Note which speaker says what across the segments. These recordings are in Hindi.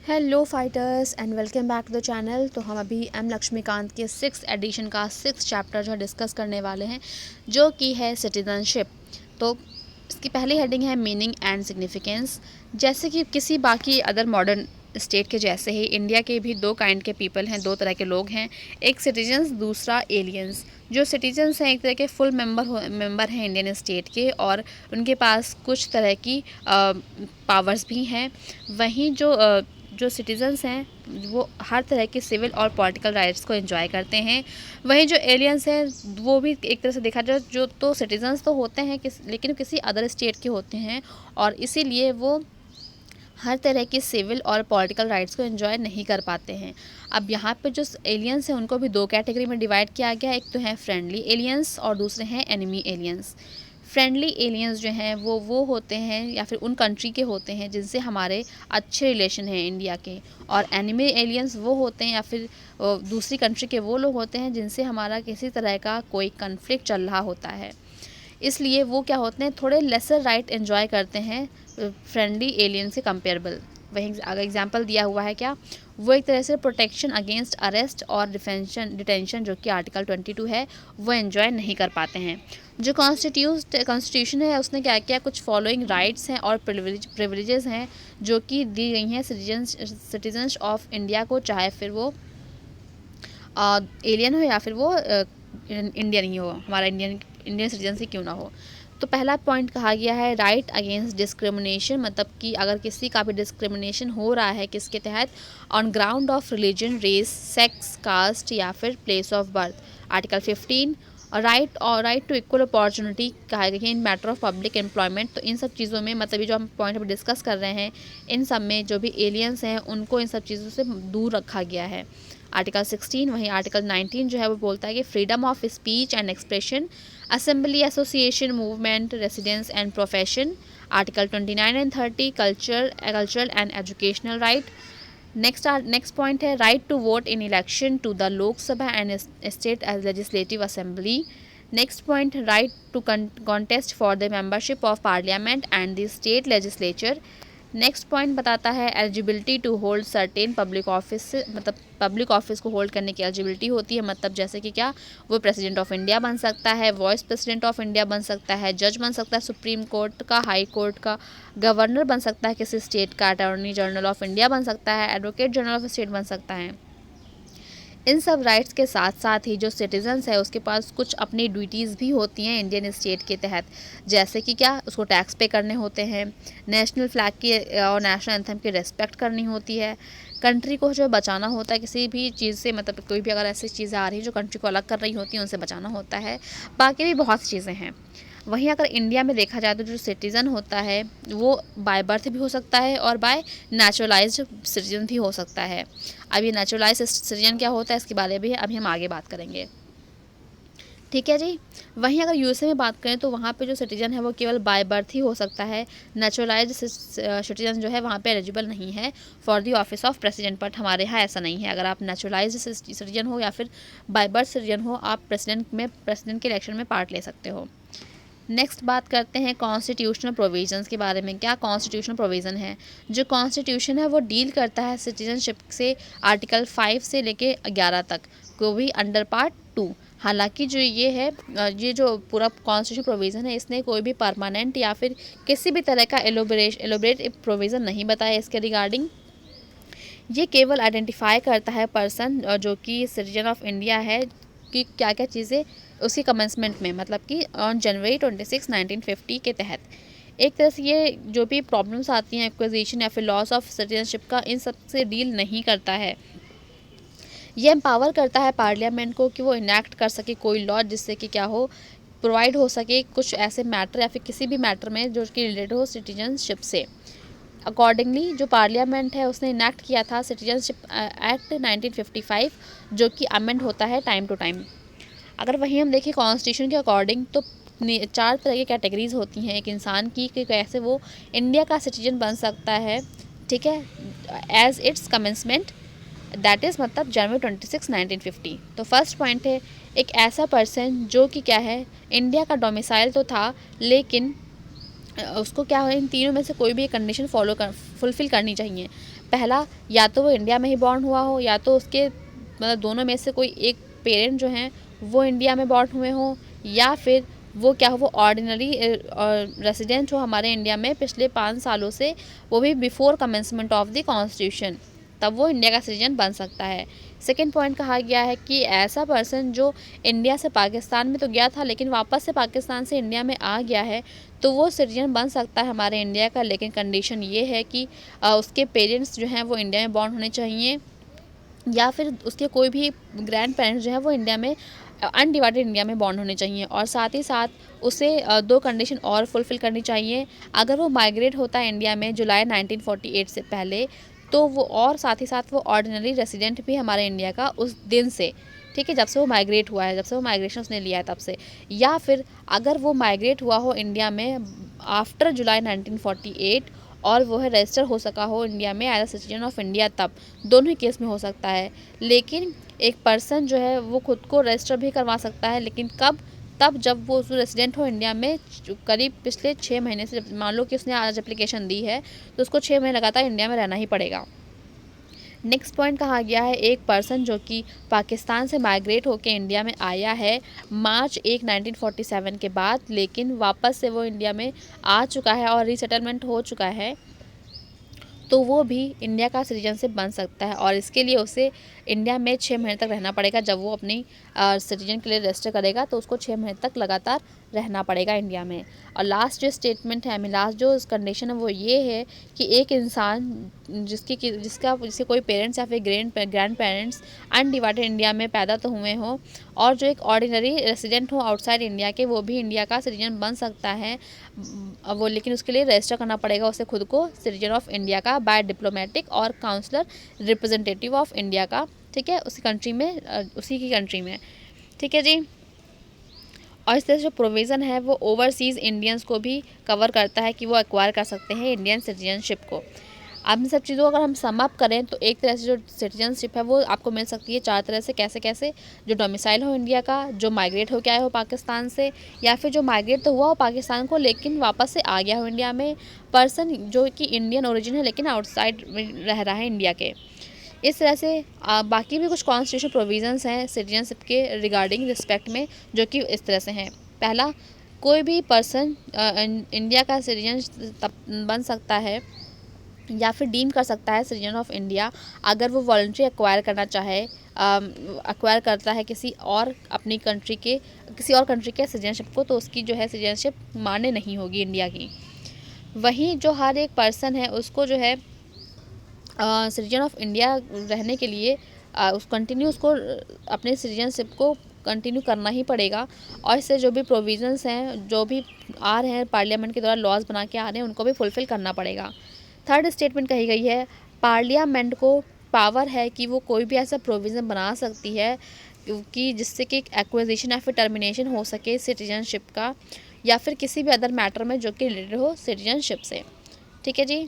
Speaker 1: Hello fighters and welcome back to the channel. तो हम अभी एम लक्ष्मीकांत के 6th एडिशन का 6th चैप्टर जो है डिस्कस करने वाले हैं, जो कि है सिटीजनशिप। तो इसकी पहली हेडिंग है मीनिंग एंड सिग्निफिकेंस। जैसे कि किसी बाकी अदर मॉडर्न स्टेट के जैसे ही इंडिया के भी दो काइंड के पीपल हैं, दो तरह के लोग हैं, एक सिटीजन्स, दूसरा एलियंस। जो सिटीजन्स हैं एक तरह के फुल मेंबर हैं इंडियन स्टेट के, और उनके पास कुछ तरह की पावर्स भी हैं। वहीं जो सिटीजन्स हैं वो हर तरह के सिविल और पॉलिटिकल राइट्स को एंजॉय करते हैं। वहीं जो एलियंस हैं वो भी एक तरह से देखा जाए जो तो सिटीजन्स तो होते हैं लेकिन किसी अदर स्टेट के होते हैं, और इसीलिए वो हर तरह की सिविल और पॉलिटिकल राइट्स को एंजॉय नहीं कर पाते हैं। अब यहाँ पे जो एलियंस हैं उनको भी दो कैटेगरी में डिवाइड किया गया है। एक तो हैं फ्रेंडली एलियंस और दूसरे हैं एनिमी एलियंस। फ्रेंडली एलियंस जो हैं वो होते हैं या फिर उन कंट्री के होते हैं जिनसे हमारे अच्छे रिलेशन हैं इंडिया के, और एनिमी एलियंस वो होते हैं या फिर दूसरी कंट्री के वो लोग होते हैं जिनसे हमारा किसी तरह का कोई कन्फ्लिक्ट चल रहा होता है। इसलिए वो क्या होते हैं, थोड़े लेसर राइट एंजॉय करते हैं फ्रेंडली एलियन से कंपेरेबल। वहीं अगर एग्जांपल दिया हुआ है क्या, वो एक तरह से प्रोटेक्शन अगेंस्ट अरेस्ट और डिटेंशन जो कि आर्टिकल 22 है वो एंजॉय नहीं कर पाते हैं। जो कॉन्स्टिट्यूशन है उसने क्या किया, कुछ फॉलोइंग राइट्स हैं और प्रिविलेजेस हैं जो कि दी गई हैं सिटीजन्स ऑफ इंडिया को, चाहे फिर वो एलियन हो या फिर वो इंडियन ही हो, हमारा इंडियन सिटीजन से क्यों ना हो। तो पहला पॉइंट कहा गया है राइट अगेंस्ट डिस्क्रिमिनेशन, मतलब कि अगर किसी का भी डिस्क्रिमिनेशन हो रहा है किसके तहत, on ground of religion, race, sex, caste या फिर प्लेस ऑफ बर्थ, आर्टिकल 15। और राइट टू इक्वल अपॉर्चुनिटी कहा गया है इन मैटर ऑफ पब्लिक एम्प्लॉयमेंट। तो इन सब चीज़ों में मतलब ये जो हम पॉइंट अभी डिस्कस कर रहे हैं, इन सब में जो भी एलियंस हैं उनको इन सब चीज़ों से दूर रखा गया है, आर्टिकल 16। वहीं आर्टिकल 19 जो है वो बोलता है कि freedom of speech and expression, assembly, association, movement, residence and profession, article 29 and 30 cultural and educational right. Next point है right to vote in election to the Lok Sabha and state as legislative assembly. Next point right to contest for the membership of parliament and the state legislature. Next point बताता है eligibility to hold certain public office, मतलब पब्लिक ऑफिस को होल्ड करने की एलिजिबिलिटी होती है, मतलब जैसे कि क्या, वो प्रेसिडेंट ऑफ इंडिया बन सकता है, वाइस प्रेसिडेंट ऑफ इंडिया बन सकता है, जज बन सकता है सुप्रीम कोर्ट का, हाई कोर्ट का, गवर्नर बन सकता है किसी स्टेट का, अटॉर्नी जनरल ऑफ इंडिया बन सकता है, एडवोकेट जनरल ऑफ स्टेट बन सकता है। इन सब राइट्स के साथ साथ ही जो सिटीजन्स है उसके पास कुछ अपनी ड्यूटीज़ भी होती हैं इंडियन स्टेट के तहत, जैसे कि क्या, उसको टैक्स पे करने होते हैं, नेशनल फ्लैग की और नेशनल एंथम की रेस्पेक्ट करनी होती है, कंट्री को जो बचाना होता है किसी भी चीज़ से, मतलब कोई भी अगर ऐसी चीज़ें आ रही हैं जो कंट्री को अलग कर रही होती हैं उनसे बचाना होता है। बाकी भी बहुत सी चीज़ें हैं। वहीं अगर इंडिया में देखा जाए तो जो सिटीज़न होता है वो बाय बर्थ भी हो सकता है और बाय नेचुरलाइज्ड सिटीजन भी हो सकता है। अब ये नेचुरलाइज सिटीजन क्या होता है इसके बारे में अभी हम आगे बात करेंगे, ठीक है जी। वहीं अगर यूएसए में बात करें तो वहाँ पे जो सिटीजन है वो केवल बाय बर्थ ही हो सकता है, नेचुरलाइज सिटीजन जो है वहाँ पे एलिजिबल नहीं है for the office of president. But हमारे यहाँ ऐसा नहीं है, अगर आप नेचुरलाइज सिटीजन हो या फिर बाय बर्थ सिटीजन हो, आप प्रेसिडेंट के इलेक्शन में पार्ट ले सकते हो। नेक्स्ट बात करते हैं कॉन्स्टिट्यूशनल प्रोविजंस के बारे में। क्या कॉन्स्टिट्यूशनल प्रोविज़न है, जो कॉन्स्टिट्यूशन है वो डील करता है सिटीजनशिप से आर्टिकल 5 से लेके 11 तक को भी अंडर पार्ट 2। हालांकि जो ये है, ये जो पूरा कॉन्स्टिट्यूशन प्रोविज़न है इसने कोई भी परमानेंट या फिर किसी भी तरह का एलोबरेट प्रोविज़न नहीं बताया इसके रिगार्डिंग। ये केवल आइडेंटिफाई करता है पर्सन जो कि सिटीजन ऑफ इंडिया है कि क्या क्या चीज़ें उसकी कमेंसमेंट में, मतलब कि ऑन जनवरी 26, 1950 के तहत। एक तरह से ये जो भी प्रॉब्लम्स आती हैं एक्विजिशन या फिर लॉस ऑफ सिटीजनशिप का, इन सब से डील नहीं करता है। ये एम्पावर करता है पार्लियामेंट को कि वो इनैक्ट कर सके कोई लॉ जिससे कि क्या हो, प्रोवाइड हो सके कुछ ऐसे मैटर या फिर किसी भी मैटर में जो कि रिलेटेड हो सिटीजनशिप से। अकॉर्डिंगली जो पार्लियामेंट है उसने इनैक्ट किया था सिटीजनशिप एक्ट 1955, जो कि अमेंड होता है टाइम टू टाइम। अगर वहीं हम देखें कॉन्स्टिट्यूशन के अकॉर्डिंग तो 4 तरह की कैटेगरीज होती हैं एक इंसान की कि कैसे वो इंडिया का सिटीजन बन सकता है, ठीक है, as its commencement, that is मतलब जनवरी 26, 1950। तो फर्स्ट पॉइंट है एक ऐसा पर्सन जो कि क्या है, इंडिया का डोमिसाइल तो था लेकिन उसको क्या है, इन तीनों में से कोई भी एक कंडीशन फुलफ़िल करनी चाहिए। पहला, या तो वो इंडिया में ही बॉर्न हुआ हो, या तो उसके मतलब दोनों में से कोई एक पेरेंट जो हैं वो इंडिया में बॉर्न हुए हों, या फिर वो क्या हो, वो ऑर्डिनरी रेसिडेंट हो हमारे इंडिया में पिछले 5 सालों से, वो भी before commencement of the constitution, तब वो इंडिया का सिटीजन बन सकता है। सेकेंड पॉइंट कहा गया है कि ऐसा पर्सन जो इंडिया से पाकिस्तान में तो गया था लेकिन वापस से पाकिस्तान से इंडिया में आ गया है, तो वो सिटीजन बन सकता है हमारे इंडिया का, लेकिन कंडीशन ये है कि उसके पेरेंट्स जो हैं वो इंडिया में बॉर्न होने चाहिए, या फिर उसके कोई भी ग्रैंड पेरेंट्स जो है वो इंडिया में अनडिवाइडेड इंडिया में बॉर्न होने चाहिए। और साथ ही साथ उसे 2 कंडीशन और फुलफ़िल करनी चाहिए। अगर वो माइग्रेट होता है इंडिया में जुलाई 1948 से पहले, तो वो, और साथ ही साथ वो ऑर्डिनरी रेसिडेंट भी हमारे इंडिया का उस दिन से, ठीक है, जब से वो माइग्रेट हुआ है, जब से वो माइग्रेशन उसने लिया है तब से, या फिर अगर वो माइग्रेट हुआ हो इंडिया में आफ्टर जुलाई 1948 और वो है रजिस्टर हो सका हो इंडिया में as a citizen of India, तब दोनों ही केस में हो सकता है। लेकिन एक पर्सन जो है वो खुद को रजिस्टर भी करवा सकता है, लेकिन कब, तब जब वो रेसिडेंट हो इंडिया में करीब पिछले 6 महीने से, मान लो कि उसने आज एप्लीकेशन दी है तो उसको 6 महीने लगातार इंडिया में रहना ही पड़ेगा। नेक्स्ट पॉइंट कहा गया है, एक पर्सन जो कि पाकिस्तान से माइग्रेट होकर इंडिया में आया है मार्च 1 1947 के बाद, लेकिन वापस से वो इंडिया में आ चुका है और रीसेटलमेंट हो चुका है, तो वो भी इंडिया का सिटीजनशिप बन सकता है। और इसके लिए उसे इंडिया में 6 महीने तक रहना पड़ेगा। जब वो अपनी सिटीजन के लिए रजिस्टर करेगा तो उसको 6 महीने तक लगातार रहना पड़ेगा इंडिया में। और लास्ट जो स्टेटमेंट है, आई मीन लास्ट जो कंडीशन है वो ये है कि एक इंसान जिसके कोई पेरेंट्स या फिर ग्रैंड पेरेंट्स अनडिवाइडेड इंडिया में पैदा तो हुए हों, और जो एक ऑर्डिनरी रेसिडेंट हो आउटसाइड इंडिया के, वो भी इंडिया का सिटीजन बन सकता है। वो, लेकिन उसके लिए रजिस्टर करना पड़ेगा उसे खुद को सिटीजन ऑफ इंडिया का बाय डिप्लोमेटिक और काउंसलर रिप्रेजेंटेटिव ऑफ इंडिया का, ठीक है, उसी कंट्री में, उसी की कंट्री में, ठीक है जी। और इस तरह से जो प्रोविज़न है वो ओवरसीज़ इंडियंस को भी कवर करता है कि वो एक्वायर कर सकते हैं इंडियन सिटीजनशिप को। अब इन सब चीज़ों को अगर हम सम अप करें तो एक तरह से जो सिटीजनशिप है वो आपको मिल सकती है 4 तरह से। कैसे कैसे? जो डोमिसाइल हो इंडिया का, जो माइग्रेट हो के आए हो पाकिस्तान से, या फिर जो माइग्रेट तो हुआ हो पाकिस्तान को लेकिन वापस से आ गया हो इंडिया में, पर्सन जो कि इंडियन ओरिजिन है लेकिन आउटसाइड रह रहा है इंडिया के। इस तरह से बाकी भी कुछ कॉन्स्टिट्यूशन प्रोविजंस हैं सिटीजनशिप के रिगार्डिंग रिस्पेक्ट में, जो कि इस तरह से हैं। पहला, कोई भी पर्सन इंडिया का सिटीजन बन सकता है या फिर डीम कर सकता है सिटीजन ऑफ इंडिया अगर वो वॉलंटरी एक्वायर करना चाहे, एक्वायर करता है किसी और कंट्री के सिटीजनशिप को, तो उसकी जो है सिटीजनशिप मान्य नहीं होगी इंडिया की। वहीं जो हर एक पर्सन है उसको जो है सिटीजन ऑफ इंडिया रहने के लिए उसको अपने सिटीजनशिप को कंटिन्यू करना ही पड़ेगा। और इससे जो भी प्रोविजंस हैं, जो भी आ रहे हैं पार्लियामेंट के द्वारा लॉज बना के आ रहे हैं, उनको भी फुलफ़िल करना पड़ेगा। थर्ड स्टेटमेंट कही गई है, पार्लियामेंट को पावर है कि वो कोई भी ऐसा प्रोविज़न बना सकती है कि जिससे कि एक्विजिशन या फिर टर्मिनेशन हो सके सिटीजनशिप का, या फिर किसी भी अदर मैटर में जो कि रिलेटेड हो सिटीजनशिप से, ठीक है जी।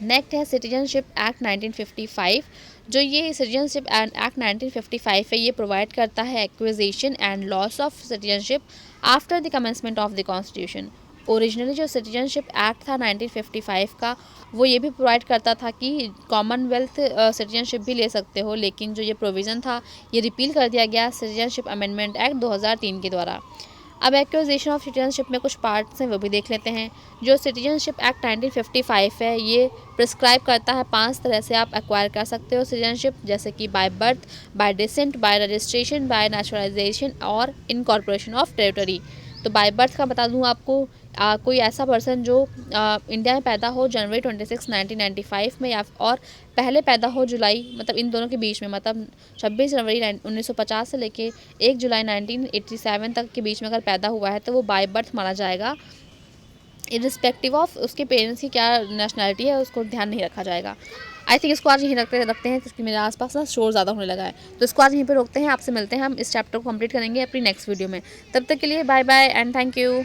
Speaker 1: नेक्स्ट है सिटीजनशिप एक्ट 1955। जो ये सिटीजनशिप एक्ट 1955 है, ये प्रोवाइड करता है acquisition and loss of citizenship after the commencement of the constitution. Originally जो सिटीजनशिप एक्ट था 1955 का, वो ये भी प्रोवाइड करता था कि कॉमनवेल्थ सिटीजनशिप भी ले सकते हो, लेकिन जो ये प्रोविज़न था ये रिपील कर दिया गया सिटीजनशिप अमेंडमेंट एक्ट 2003 के द्वारा। अब एक्विजिशन ऑफ सिटीजनशिप में कुछ पार्ट्स हैं वो भी देख लेते हैं। जो सिटीजनशिप एक्ट 1955 है, ये प्रिस्क्राइब करता है 5 तरह से आप एक्वायर कर सकते हो सिटीजनशिप, जैसे कि by birth, bye decent, bye registration, bye naturalisation और इनकॉर्पोरेशन ऑफ टेरिटरी। तो बाय बर्थ का बता दूं आपको, कोई ऐसा पर्सन जो इंडिया में पैदा हो जनवरी 26 1995 में, या और पहले पैदा हो जुलाई, मतलब इन दोनों के बीच में, मतलब 26 जनवरी 1950 से लेके 1 जुलाई 1987 तक के बीच में अगर पैदा हुआ है तो वो बाय बर्थ माना जाएगा। इरिस्पेक्टिव ऑफ उसके पेरेंट्स की क्या नेशनैलिटी है उसको ध्यान नहीं रखा जाएगा। आई थिंक इसको आज यहीं रखते हैं क्योंकि मेरे आसपास ना शोर ज़्यादा होने लगा है, तो इसको आज यहीं पे रोकते हैं। आपसे मिलते हैं, हम इस चैप्टर को कंप्लीट करेंगे अपनी नेक्स्ट वीडियो में। तब तक के लिए bye bye and thank you.